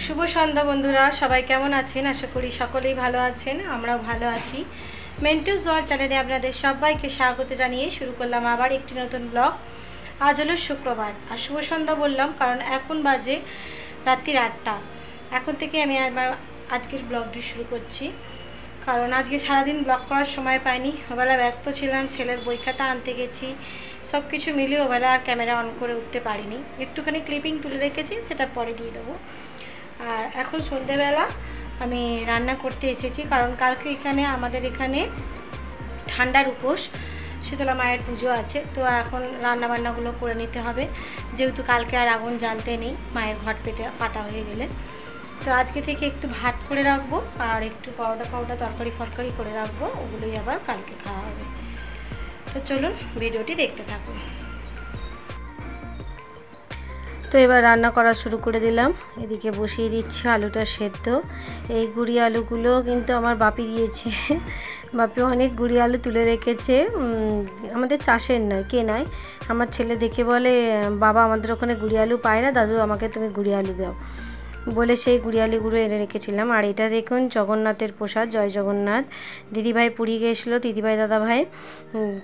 শুভ সন্ধ্যা বন্ধুরা, সবাই কেমন আছেন? আশা করি সকলেই ভালো আছেন, আমরাও ভালো আছি। মেন্টুস ওয়ার্ল্ড চ্যানেলে আপনাদের সবাইকে স্বাগত জানিয়ে শুরু করলাম আবার একটি নতুন ব্লগ। আজ হলো শুক্রবার, আর শুভ সন্ধ্যা বললাম কারণ এখন বাজে রাত্রির 8টা। এখন থেকে আমি আজকের ব্লগটি শুরু করছি, কারণ আজকে সারাদিন ব্লগ করার সময় পাইনি। ওবেলা ব্যস্ত ছিলাম, ছেলের বই খাতা আনতে গেছি, সব কিছু মিলিয়ে ওবেলা আর ক্যামেরা অন করে উঠতে পারিনি। একটুখানি ক্লিপিং তুলে রেখেছি, সেটা পরে দিয়ে দেবো। আর এখন সন্ধেবেলা আমি রান্না করতে এসেছি, কারণ কালকে আমাদের এখানে ঠান্ডার উপোস, শীতলা মায়ের পুজো আছে। তো এখন রান্নাবান্নাগুলো করে নিতে হবে, যেহেতু কালকে আর আগুন জ্বালতে নেই মায়ের ঘট পাতা হয়ে গেলে। তো আজকে থেকে একটু ভাত করে রাখবো আর একটু পাউডার তরকারি করে রাখবো, ওগুলোই আবার কালকে খাওয়া হবে। তো চলুন ভিডিওটি দেখতে থাকুন। তো এবার রান্না করা শুরু করে দিলাম। এদিকে বসিয়ে দিচ্ছি আলুটা সেদ্ধ। এই গুঁড়ি আলুগুলো কিন্তু আমার বাপি দিয়েছে, বাপি অনেক গুঁড়ি আলু তুলে রেখেছে, আমাদের চাষের নয়, কেনায়। আমার ছেলে দেখে বলে, বাবা আমাদের ওখানে গুঁড়ি আলু পায় না, দাদু আমাকে তুমি গুঁড়ি আলু দাও বলে সেই গুঁড়ি আলুগুলো এনে রেখেছিলাম। আর এটা দেখুন জগন্নাথের প্রসাদ, জয় জগন্নাথ। দিদিভাই পুরী গিয়েছিলো, দিদিভাই দাদাভাই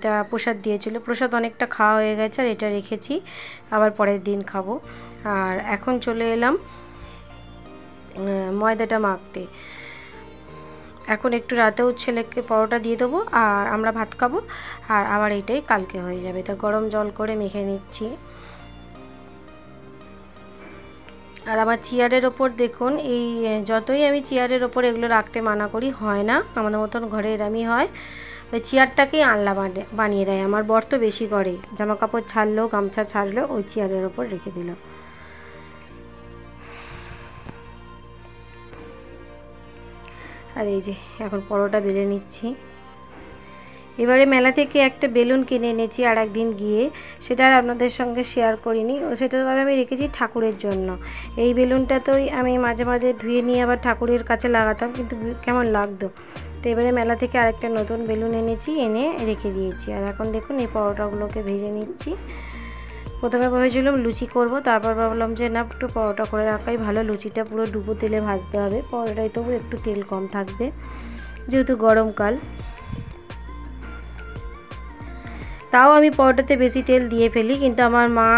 তা প্রসাদ দিয়েছিল। প্রসাদ অনেকটা খাওয়া হয়ে গেছে, আর এটা রেখেছি আবার পরের দিন খাবো। আর এখন চলে এলাম ময়দাটা মাখতে। এখন একটু রাতেও ছেলেকে পরোটা দিয়ে দেবো, আর আমরা ভাত খাবো, আর আবার এটাই কালকে হয়ে যাবে। তা গরম জল করে মেখে নিচ্ছি। আর আমার চেয়ারের ওপর দেখুন, এই যতই আমি চেয়ারের ওপর এগুলো রাখতে মানা করি, হয় না, আমাদের মতন ঘরে এরামই হয়। ওই চেয়ারটাকেই আনলা বানিয়ে দেয়। আমার বর তো বেশি করে, জামা কাপড় ছাড়লো, গামছা ছাড়লো, ওই চেয়ারের ওপর রেখে দিল। আর এই যে এখন পরোটা বেলে নিচ্ছি। এবারে মেলা থেকে একটা বেলুন কিনে এনেছি আর একদিন গিয়ে, সেটা আর আপনাদের সঙ্গে শেয়ার করিনি। সেটা আমি রেখেছি ঠাকুরের জন্য। এই বেলুনটা তো আমি মাঝে মাঝে ধুয়ে নিয়ে আবার ঠাকুরের কাছে লাগাতাম, কিন্তু কেমন লাগতো। তো এবারে মেলা থেকে আরেকটা নতুন বেলুন এনেছি, এনে রেখে দিয়েছি। আর এখন দেখুন এই পরোটাগুলোকে ভেজে নিচ্ছি। প্রথমে ভেবেছিলাম লুচি করব, তারপর ভাবলাম যে না, একটু পরোটা করে রাখাই ভালো। লুচিটা পুরো ডুবো তেলে ভাজতে হবে, পরোটায় তবু একটু তেল কম থাকবে, যেহেতু গরমকাল। তাও আমি পরোটাতে বেশি তেল দিয়ে ফেলি, কিন্তু আমার মা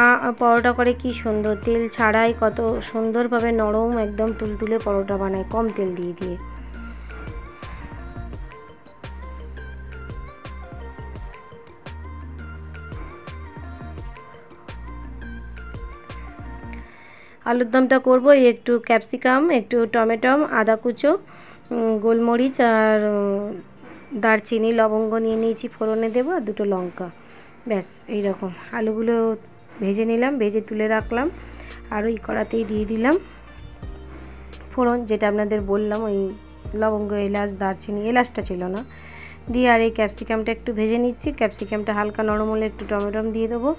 পরোটা করে কি সুন্দর, তেল ছাড়াই কত সুন্দরভাবে নরম একদম তুলতুলে পরোটা বানায়, কম তেল দিয়ে দিয়ে। আলুর দমটা করবো, একটু ক্যাপসিকাম, একটু টমেটো, আদা কুচো, গোলমরিচ আর দারচিনি, লবঙ্গ নিয়ে নিয়েছি, ফোড়নে দেবো, আর দুটো লঙ্কা, ব্যাস। এইরকম আলুগুলো ভেজে নিলাম, ভেজে তুলে রাখলাম। আর ওই কড়াতেই দিয়ে দিলাম ফোড়ন, যেটা আপনাদের বললাম, ওই লবঙ্গ, এলাচ, দারচিনি, এলাচটা ছিল না, দিয়ে আর এই ক্যাপসিকামটা একটু ভেজে নিচ্ছি। ক্যাপসিকামটা হালকা নরম হলে একটু টমেটো দিয়ে দেবো,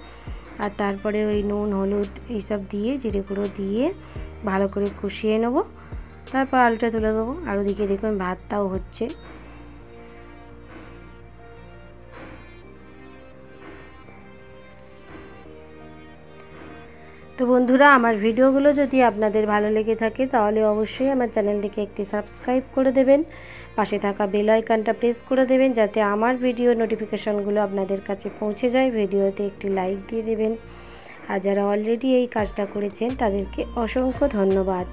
আর তারপরে ওই নুন, হলুদ এইসব দিয়ে, জিরে গুঁড়ো দিয়ে ভালো করে কষিয়ে নেবো। তারপর আলুটা তুলে দেবো। আর ওদিকে দেখুন ভাতটাও হচ্ছে। তো বন্ধুরা, আমার ভিডিওগুলো যদি আপনাদের ভালো লেগে থাকে, তাহলে অবশ্যই আমার চ্যানেলটিকে একটি সাবস্ক্রাইব করে দেবেন, পাশে থাকা বেল আইকনটা প্রেস করে দেবেন, যাতে আমার ভিডিও নোটিফিকেশনগুলো আপনাদের কাছে পৌঁছে যায়। ভিডিওতে একটি লাইক দিয়ে দেবেন, আর যারা অলরেডি এই কাজটা করেছেন তাদেরকে অসংখ্য ধন্যবাদ।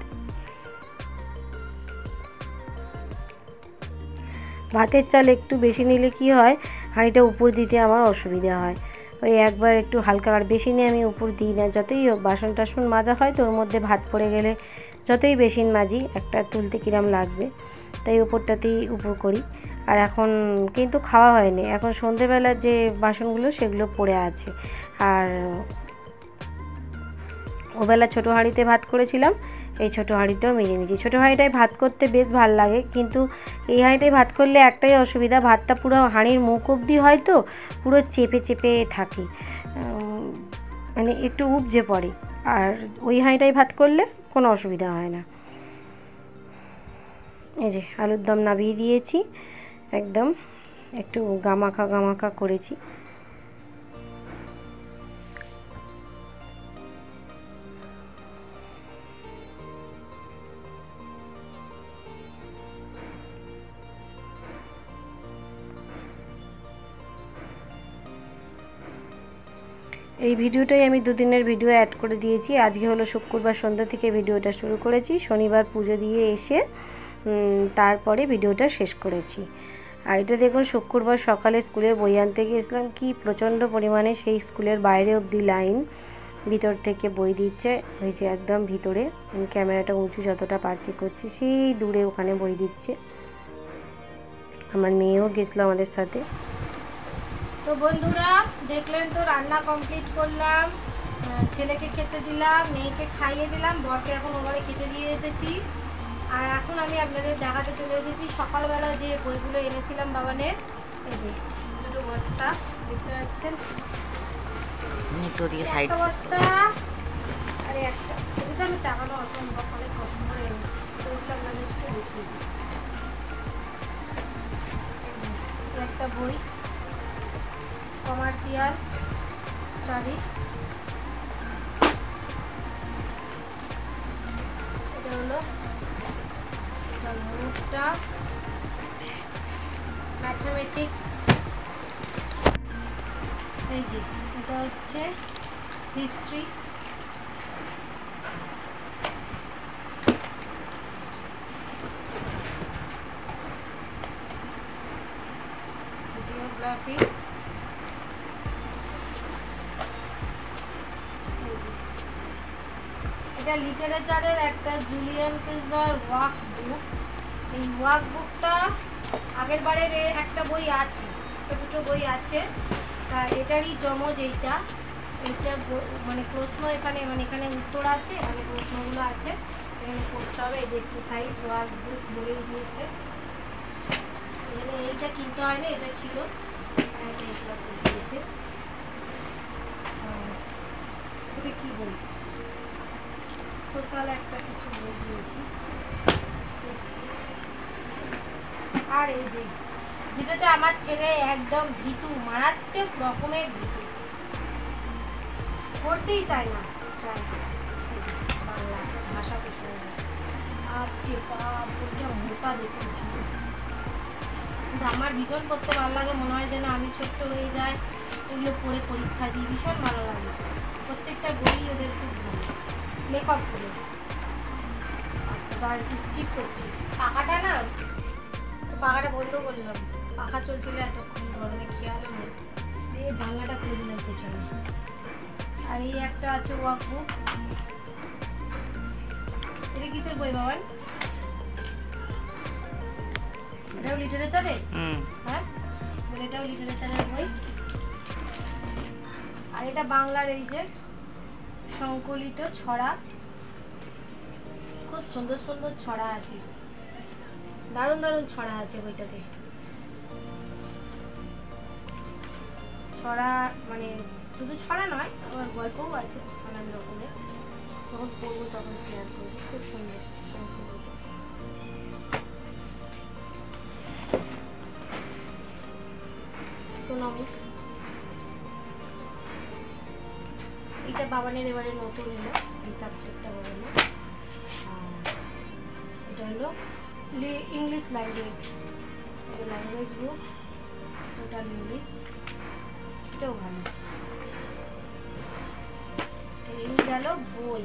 ভাতের চাল একটু বেশি নিলে কি হয়, হাঁড়িটা উপর দিতে আমার অসুবিধা হয়। ওই একবার একটু হালকা, আর বেশি নিয়ে আমি উপর দিই না। যতই হোক বাসন টাসন মাজা হয়, তো ওর মধ্যে ভাত পড়ে গেলে যতই বেশি মাজি, একটা তুলতে কিরম লাগবে, তাই উপরটাতেই উপর করি। আর এখন কিন্তু খাওয়া হয়নি, এখন সন্ধেবেলার যে বাসনগুলো সেগুলো পড়ে আছে। আর ওবেলা ছোটো হাঁড়িতে ভাত করেছিলাম, এই ছোটো হাঁড়িটাও মেজে নিয়েছি। ছোটো হাঁড়িটায় ভাত করতে বেশ ভালো লাগে, কিন্তু এই হাঁড়িটায় ভাত করলে একটাই অসুবিধা, ভাতটা পুরো হাঁড়ির মুখ অবধি হয়, তো পুরো চেপে চেপে থাকি, মানে একটু উপজে পড়ে। আর ওই হাঁড়িটায় ভাত করলে কোনো অসুবিধা হয় না। এই যে আলুর দম নামিয়ে দিয়েছি, একদম একটু গামাখা করেছি। এই ভিডিওটাই আমি দুদিনের ভিডিও অ্যাড করে দিয়েছি। আজকে হলো শুক্রবার সন্ধ্যা থেকে ভিডিওটা শুরু করেছি, শনিবার পুজো দিয়ে এসে তারপরে ভিডিওটা শেষ করেছি। আর এটা দেখুন শুক্রবার সকালে স্কুলে বই আনতে গিয়েছিলাম, কি প্রচণ্ড পরিমাণে সেই স্কুলের বাইরে অবধি লাইন, ভিতর থেকে বই দিচ্ছে, হয়েছে একদম ভিতরে। ক্যামেরাটা উঁচু যতটা পারছি করছি, সেই দূরে ওখানে বই দিচ্ছে। আমার মেয়েও গেছিলো আমাদের সাথে। তো বন্ধুরা দেখলেন তো, রান্না কমপ্লিট করলাম, ছেলেকে খেতে দিলাম, মেয়েকে খাইয়ে দিলাম, বরকে এখন ওভারে খেতে দিয়ে এসেছি। আর এখন আমি আপনাদের দেখাতে চলে এসেছি সকালবেলা যে বইগুলো এনেছিলাম বাবানের। এই যে দুটো বস্তা দেখতে পাচ্ছেন, একটা বস্তা আর একটা, এটা আমি চাকানো অসম্ভব, অনেক কষ্ট করে এনেছি। তো ওইগুলো আপনাদের সাথে দেখিয়ে দিই। একটা বই কমার্শিয়াল স্টাডিজ, এটা হলো মুখটা ম্যাথমেটিক্স। এই যে এটা হচ্ছে হিস্ট্রি, জিওগ্রাফি, এটা লিটারেচারের একটা জুলিয়ান কেজার ওয়ার্ক বুক। এই ওয়ার্ক বুকটা আগের বারের একটা বই আছে, দুটো বই আছে, তা এটারই জমজ এইটা। এইটার মানে প্রশ্ন এখানে, মানে এখানে উত্তর আছে, এখানে প্রশ্নগুলো আছে, এখানে করতে হবে। এই যে এক্সারসাইজ ওয়ার্ক বুক বলেই দিয়েছে। এখানে এইটা কিনতে হয় না, এটা ছিল, এটা এই ক্লাসে দিয়েছে। এটা কি বই, সোশ্যাল একটা কিছু বই দিয়েছি। আর এই যে যেটাতে আমার ছেলে একদম ভীতু, মারাত্মক রকমের ভীতু, পড়তেই চায় না বাংলা ভাষা প্রসঙ্গে। আপনি বইটা মোটা দেখুন, কিন্তু আমার ভীষণ পড়তে ভালো লাগে, মনে হয় যেন আমি ছোট্ট হয়ে যায়, এগুলো পড়ে পরীক্ষা দিই, ভীষণ ভালো লাগে। প্রত্যেকটা বই ওদের খুব ভালো, মেকআপ করে। আচ্ছা তো আর একটু স্কিপ করছি, পাখাটা না, তো পাখাটা বন্ধ করলাম, পাখা চলছিল এতক্ষণ, গরমে খেয়ালও নেই, দিয়ে জানলাটা খুলে দিলাম পেছনে। আর এই একটা আছে ওয়ার্কবুক, এটা কিসের বই বাবান? এটাও লিটারেচারে? হ্যাঁ, এটাও লিটারেচারের বই। আর এটা বাংলার এই যে সংকলিত ছড়া, খুব সুন্দর সুন্দর ছড়া আছে, দারুণ দারুণ ছড়া আছে বইটাতে। ছড়া মানে শুধু ছড়া নয়, আবার গল্পও আছে নানান রকমের, যখন পড়বো তখন শেয়ার করবো। খুব সুন্দর সংকলিত। ইকোনমিক্স, এটা বাবানের এবারে নতুন এলো, এই সাবজেক্টটা বাবানের। এটা হলো ইংলিশ ল্যাঙ্গুয়েজ, এটা ল্যাঙ্গুয়েজ বুক, টোটাল ইংলিশ, এটাও ভালো। এই গেল বই,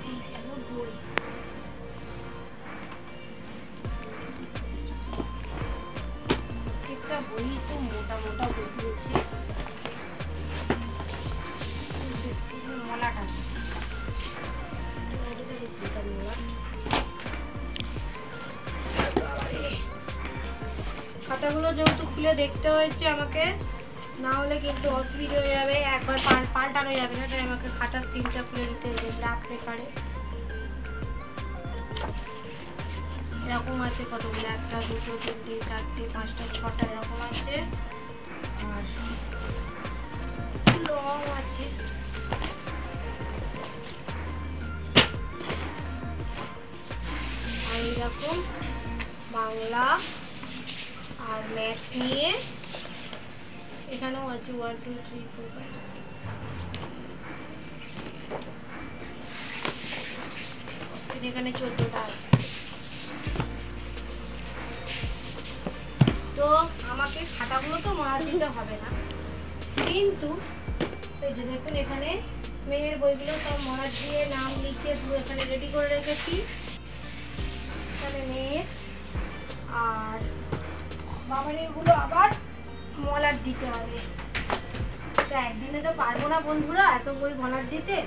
এই গেল বই। প্রত্যেকটা বই তো মোটা মোটা বই দিয়েছে, মলাট আছে, খাতাগুলো যেহেতু খুলে দেখতে হয়েছে আমাকে, না হলে কিন্তু অসুবিধা হয়ে যাবে, একবার পাল্টানো যাবে না, তাই আমাকে খাতার সিলটা খুলে দিতে হবে ব্ল্যাক পেপারে। এরকম আছে কতগুলো, একটা দুটো তিনটে চারটে পাঁচটা ছটা এরকম আছে, আর লং আছে। আর এইরকম বাংলা আর ম্যাথ নিয়ে এখানেও আছে 1 2 3 4 5 6, এখানে 14টা আছে। তো আমাকে খাতাগুলো পুরো তো মলাট দিতে হবে না, কিন্তু এই যে দেখুন এখানে মেয়ের বইগুলো সব মলাট দিয়ে নাম লিখে পুরো এখানে রেডি করে রেখেছি। এখানে মেয়ের আর বাবার এগুলো আবার মলাট দিতে হবে। তো একদিনে তো পারবো না বন্ধুরা এত বই মলাট দিতে।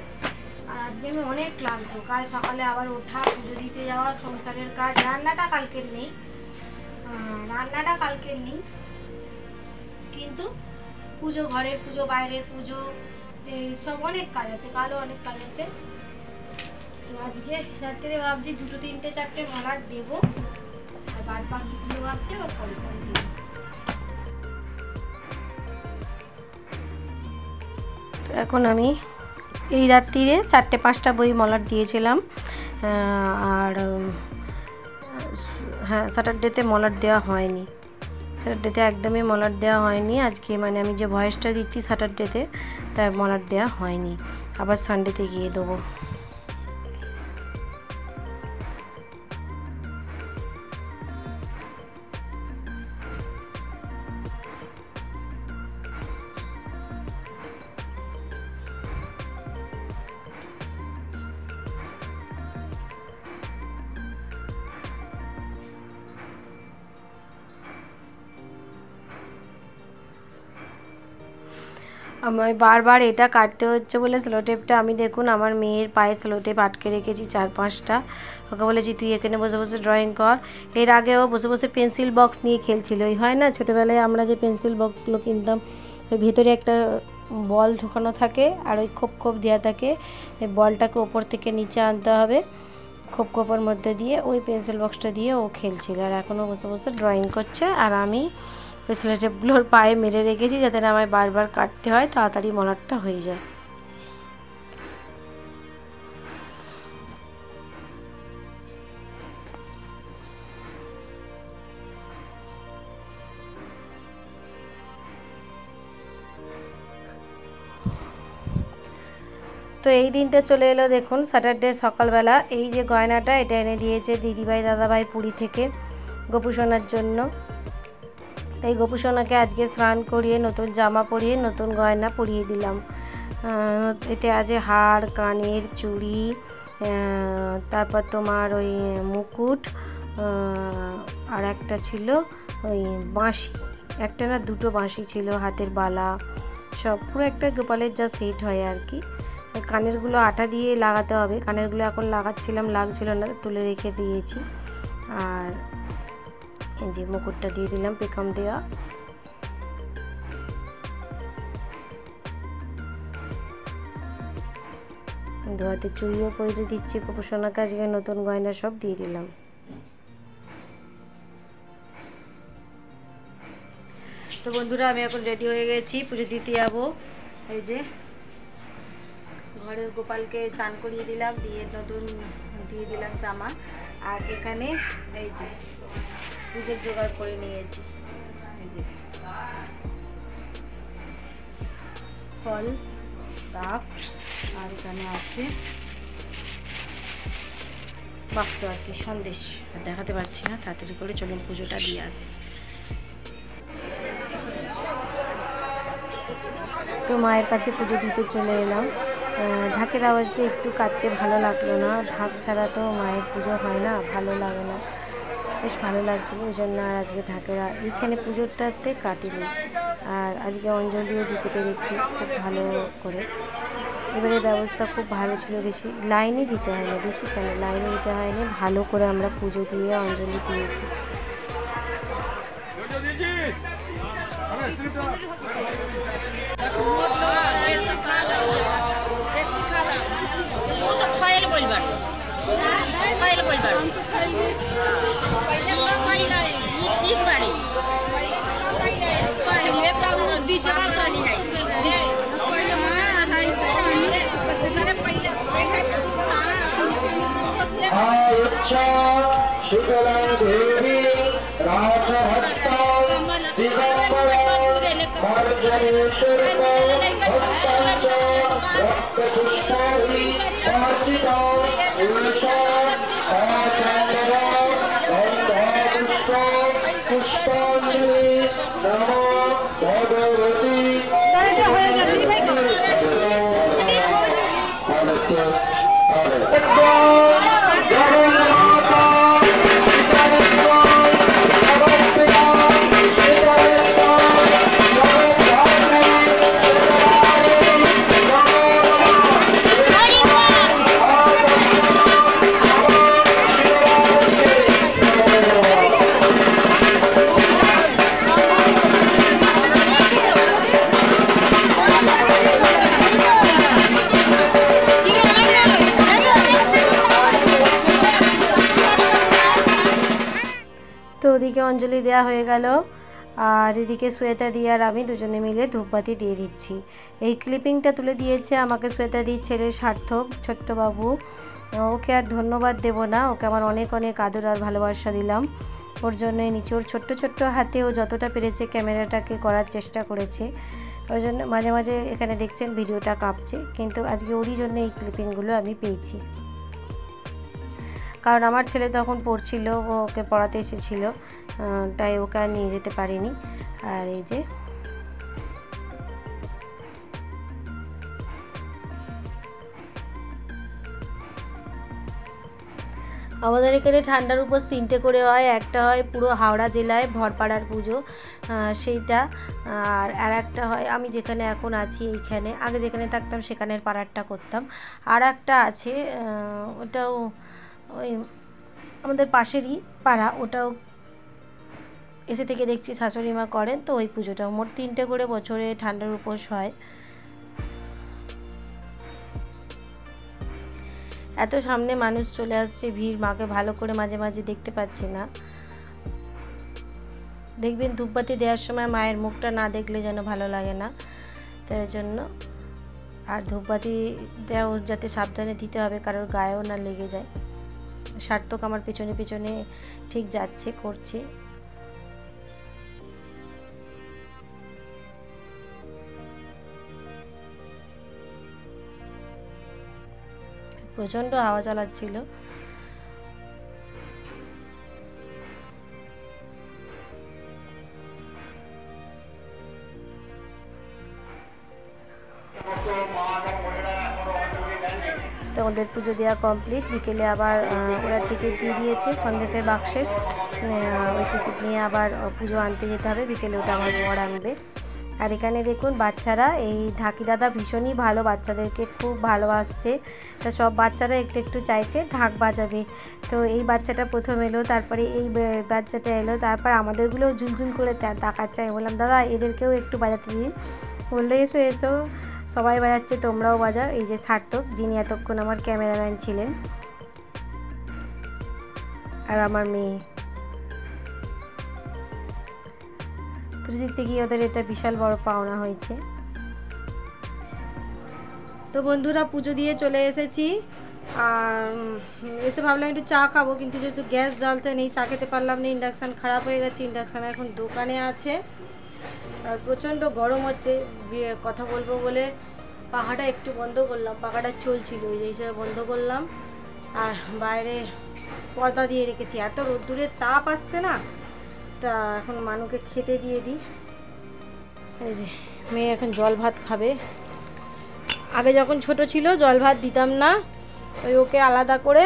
আর আজকে আমি অনেক ক্লান্ত, কাল সকালে আবার ওঠা, পুজো দিতে যাওয়া, সংসারের কাজ, রান্নাটা কালকের নেই, কিন্তু পুজো, ঘরের পুজো, বাইরের পুজো, এই সব অনেক কাজ আছে, কালও অনেক কাজ আছে। তো আজকে রাত্রে ভাবছি 2, 3, 4 মলাট দেবো, আর বাদ বাকিগুলো ভাবছি আবার পরে পরে দেবো। এখন আমি এই রাত্রিরে 4-5টা বই মলাট দিয়েছিলাম। আর হ্যাঁ, স্যাটারডেতে মলাট দেওয়া হয়নি, স্যাটারডেতে একদমই মলাট দেওয়া হয়নি। আজকে মানে আমি যে ভয়েসটা দিচ্ছি স্যাটারডেতে, তার মলাট দেওয়া হয়নি, আবার সানডেতে গিয়ে দেবো। আমি বারবার এটা কাটতে হচ্ছে বলে স্লোটেপটা আমি দেখুন আমার মেয়ের পায়ে স্লোটেপ আটকে রেখেছি 4-5টা। ওকে বলেছি তুই এখানে বসে বসে ড্রয়িং কর। এর আগেও বসে বসে পেন্সিল বক্স নিয়ে খেলছিল। ওই হয় না ছোটোবেলায় আমরা যে পেন্সিল বক্সগুলো কিনতাম, ওই ভেতরে একটা বল ঢোকানো থাকে আর ওই খোপ দেওয়া থাকে, এই বলটাকে ওপর থেকে নিচে আনতে হবে, খোপের মধ্যে দিয়ে ওই পেন্সিল বক্সটা দিয়ে ও খেলছিল। আর এখনও বসে বসে ড্রয়িং করছে, আর আমি স্লেটেপগুলোর পায়ে মেরে রেখেছি যাতে না আমায় বারবার কাটতে হয়, তাড়াতাড়ি মলাটটা হয়ে যায়। তো এই দিনটা চলে এলো দেখুন স্যাটারডে সকালবেলা। এই যে গয়নাটা, এটা এনে দিয়েছে দিদিভাই দাদাভাই পুরী থেকে গোপুসোনার জন্য। এই গোপুসোনাকে আজকে স্নান করিয়ে নতুন জামা পরিয়ে নতুন গয়না পরিয়ে দিলাম। এতে আছে হার, কানের চুড়ি, তারপর তোমার ওই মুকুট, আর একটা ছিল ওই বাঁশি, একটা না 2টো বাঁশি ছিল, হাতের বালা, সব পুরো একটা গোপালের যা সেট হয় আর কি। কানেরগুলো আটা দিয়ে লাগাতে হবে, কানেরগুলো এখন লাগাচ্ছিলাম, লাগছিল না, তুলে রেখে দিয়েছি। আর এই যে মুকুটটা দিয়ে দিলাম পেখম দেওয়া। হাতে চুড়িও পরিয়ে দিচ্ছি, গোপুসোনাকে আজকে নতুন গয়না সব দিয়ে দিলাম। তো বন্ধুরা আমি এখন রেডি হয়ে গেছি, পুজো দিতে যাবো। এই যে ঘরের গোপালকে চান করিয়ে দিলাম, দিয়ে নতুন দিয়ে দিলাম জামা। আর এখানে এই যে পুজোর জোগাড় করে নিয়েছি, এই যে ফল, ডাব, আর এখানে আছে বাক্স আর কি, সন্দেশ দেখাতে পারছি না, তাড়াতাড়ি করে চলুন পুজোটা দিয়ে আসি। তো মায়ের কাছে পুজো দিতে চলে এলাম। ঢাকের আওয়াজটা একটু কাটতে ভালো লাগলো না, ঢাক ছাড়া তো মায়ের পুজো হয় না, ভালো লাগে না, বেশ ভালো লাগছিলো, ওই জন্য আর আজকে ঢাকের এইখানে পুজোটাতে কাটিনি। আর আজকে অঞ্জলিও দিতে পেরেছি খুব ভালো করে। এবারে ব্যবস্থা খুব ভালো ছিল, বেশি লাইনে দিতে হয়নি, বেশি কেন লাইনে দিতে হয়নি, ভালো করে আমরা পুজো দিয়ে অঞ্জলি দিয়েছি। शुक्लं देवी राजहस्तं दिगम्बरं मार्जनेश्वरं हस्तं च रक्तपुष्पाणि अर्चितं उषां साचन्द्रं गन्धपुष्पं पुष्पाञ्जलि नमो তো ওদিকে অঞ্জলি দেওয়া হয়ে গেল, আর এদিকে শ্বেতা দি আর আমি দুজনে মিলে ধূপবাতি দিয়ে দিচ্ছি। এই ক্লিপিংটা তুলে দিয়েছে আমাকে শ্বেতা দির ছেলে সার্থক, ছোট্ট বাবু। ওকে আর ধন্যবাদ দেব না, ওকে আমার অনেক অনেক আদর আর ভালোবাসা দিলাম। ওর জন্য নিচে ওর ছোট্ট ছোট্ট হাতে ও যতটা পেরেছে ক্যামেরাটাকে করার চেষ্টা করেছে। ওই জন্য মাঝে মাঝে এখানে দেখছেন ভিডিওটা কাঁপছে, কিন্তু আজকে ওরই জন্য এই ক্লিপিংগুলো আমি পেয়েছি। কারণ আমার ছেলে তখন পড়ছিল, ওকে পড়াতে এসেছিলো, তাই ওকে আর নিয়ে যেতে পারিনি। আর এই যে আমাদের এখানে ঠান্ডার উপোস 3টে করে হয়। একটা হয় পুরো হাওড়া জেলায় ভরপাড়ার পুজো, সেইটা। আর একটা হয় আমি যেখানে এখন আছি এইখানে, আগে যেখানে থাকতাম সেখানের পাড়ারটা করতাম। আর একটা আছে, ওটাও ওই আমাদের পাশেরই পাড়া, ওটাও এসে থেকে দেখছি শাশুড়ি মা করেন, তো ওই পুজোটাও। মোট 3টে করে বছরে ঠান্ডার উপোস হয়। এত সামনে মানুষ চলে আসছে, ভিড়, মাকে ভালো করে মাঝে মাঝে দেখতে পাচ্ছি না। দেখবেন ধূপবাতি দেওয়ার সময় মায়ের মুখটা না দেখলে যেন ভালো লাগে না, তাই জন্য। আর ধূপবাতি দেওয়া যাতে সাবধানে দিতে হবে, কারোর গায়েও না লেগে যায়। সার্থক আমার পিছনে পিছনে ঠিক যাচ্ছে, করছে। প্রচণ্ড হাওয়া চালাচ্ছিল। তো ওদের পুজো দেওয়া কমপ্লিট। বিকেলে আবার ওরা টিকিট দিয়ে দিয়েছে সন্দেশের বাক্সের, ওই টিকিট নিয়ে আবার পুজো আনতে যেতে হবে। বিকেলে ওটা আমার বর আনবে। আর এখানে দেখুন বাচ্চারা, এই ঢাকি দাদা ভীষণই ভালো, বাচ্চাদেরকে খুব ভালোবাসছে। তা সব বাচ্চারা একটু একটু চাইছে ঢাক বাজাবে। তো এই বাচ্চাটা প্রথম এলো, তারপরে এই বাচ্চাটা এলো, তারপর আমাদেরগুলোও ঝুলঝুল করে তাকাচ্ছে। আমি বললাম দাদা এদেরকেও একটু বাজাতে দিন। বললো এসো এসো, সবাই বাজাচ্ছে, তোমরাও বাজাও। এই যে সার্থক, যিনি এতক্ষণ আমার ক্যামেরাম্যান ছিলেন, আর আমার মেয়ে। পুজো দিতে গিয়ে ওদের এটা বিশাল বড় পাওনা হয়েছে। তো বন্ধুরা পুজো দিয়ে চলে এসেছি, আর এসে ভাবলাম একটু চা খাবো, কিন্তু যেহেতু গ্যাস জ্বালতে নেই, চা খেতে পারলাম না। ইন্ডাকশান খারাপ হয়ে গেছে, ইন্ডাকশান এখন দোকানে আছে। আর প্রচণ্ড গরম হচ্ছে, কথা বলবো বলে পাখাটা একটু বন্ধ করলাম, পাখাটা চলছিল ওই যে হিসাবে বন্ধ করলাম। আর বাইরে পর্দা দিয়ে রেখেছি, এত রোদ্দুরের তাপ আসছে না। তা এখন মানুকে খেতে দিয়ে দিই। এই যে মেয়ে এখন জল ভাত খাবে। আগে যখন ছোট ছিল জল ভাত দিতাম না, ওই ওকে আলাদা করে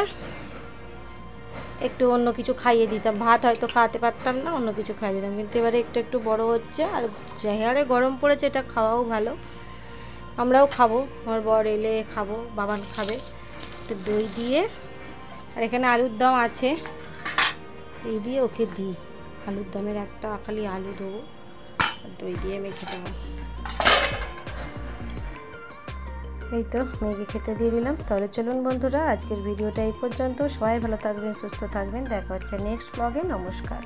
একটু অন্য কিছু খাইয়ে দিতাম। ভাত হয়তো খাওয়াতে পারতাম না, অন্য কিছু খাইয়ে দিতাম। কিন্তু এবারে একটু একটু বড় হচ্ছে, আর যে হারে গরম পড়েছে এটা খাওয়াও ভালো। আমরাও খাবো, আমার বর এলে খাবো, বাবান খাবে। একটু দই দিয়ে, আর এখানে আলুর দম আছে, এই দিয়ে ওকে দিই। আলুর দমের একটা খালি আলু দেবো, আর দই দিয়ে মেখে দেবো। এই তো মেয়েকে খেতে দিয়ে দিলাম। তাহলে চলুন বন্ধুরা, আজকের ভিডিওটা এই পর্যন্ত। সবাই ভালো থাকবেন, সুস্থ থাকবেন। দেখা হচ্ছে নেক্সট ব্লগে। নমস্কার।